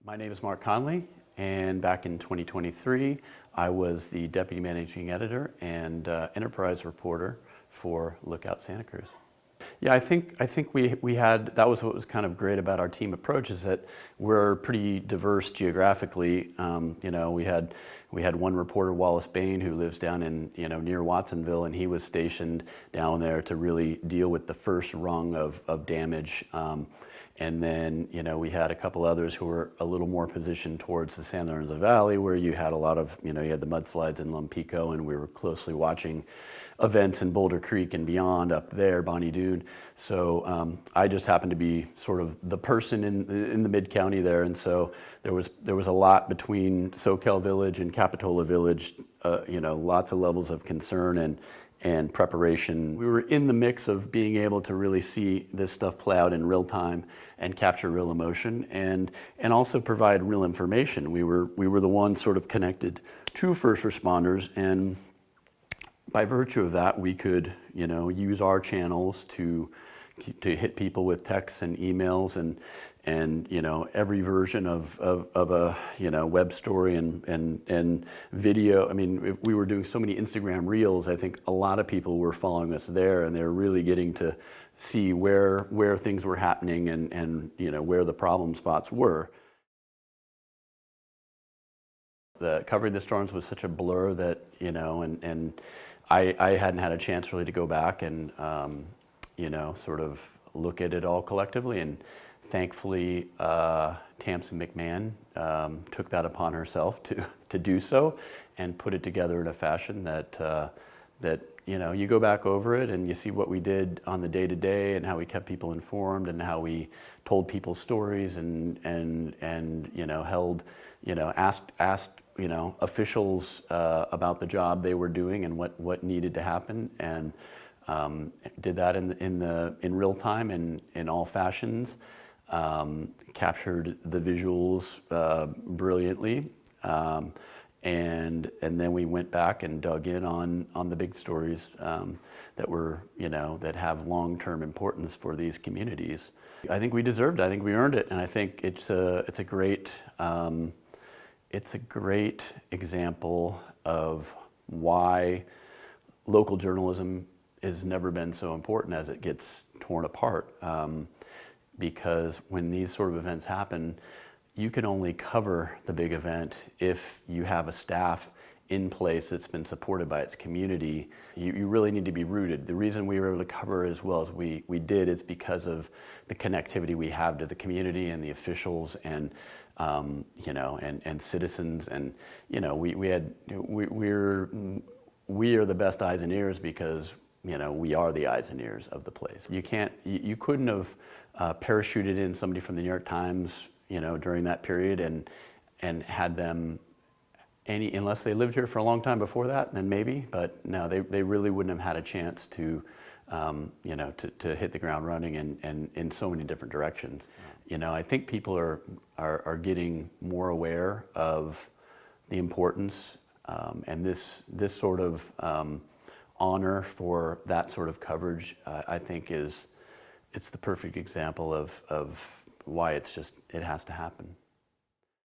My name is Mark Conley, and back in 2023, I was the Deputy Managing Editor and Enterprise Reporter for Lookout Santa Cruz. Yeah, I think we had, that was what was kind of great about our team approach, is that we're pretty diverse geographically. We had one reporter, Wallace Bain, who lives down in near Watsonville, and he was stationed down there to really deal with the first rung of damage. And then, we had a couple others who were a little more positioned towards the San Lorenzo Valley, where you had a lot of, you had the mudslides in Lumpico, and we were closely watching events in Boulder Creek and beyond up there, Bonnie Doon. So I just happened to be sort of the person in the mid-county there, and so there was a lot between Soquel Village and Capitola Village, lots of levels of concern and preparation. We were in the mix of being able to really see this stuff play out in real time and capture real emotion and also provide real information. We were the ones sort of connected to first responders, and by virtue of that, we could use our channels to hit people with texts and emails and every version of a web story and video. I mean, we were doing so many Instagram reels. I think a lot of people were following us there, and they're really getting to see where things were happening and where the problem spots were. Covering the storms was such a blur that and I hadn't had a chance really to go back and sort of look at it all collectively, and thankfully Tamsin McMahon took that upon herself to do so and put it together in a fashion that you go back over it and you see what we did on the day-to-day and how we kept people informed and how we told people stories and held asked officials about the job they were doing and what needed to happen, and did that in real time in all fashions. Captured the visuals brilliantly, and then we went back and dug in on the big stories that were that have long-term importance for these communities. I think we deserved it. I think we earned it, and I think it's a great example of why local journalism has never been so important as it gets torn apart. Because when these sort of events happen, you can only cover the big event if you have a staff in place that's been supported by its community. You really need to be rooted. The reason we were able to cover as well as we did is because of the connectivity we have to the community and the officials and and citizens, and we are the best eyes and ears because we are the eyes and ears of the place. You couldn't have parachuted in somebody from the New York Times, during that period and had them unless they lived here for a long time before that, then maybe, but no, they really wouldn't have had a chance to hit the ground running and in so many different directions. I think people are getting more aware of the importance, and this sort of honor for that sort of coverage, I think it's the perfect example of why it has to happen.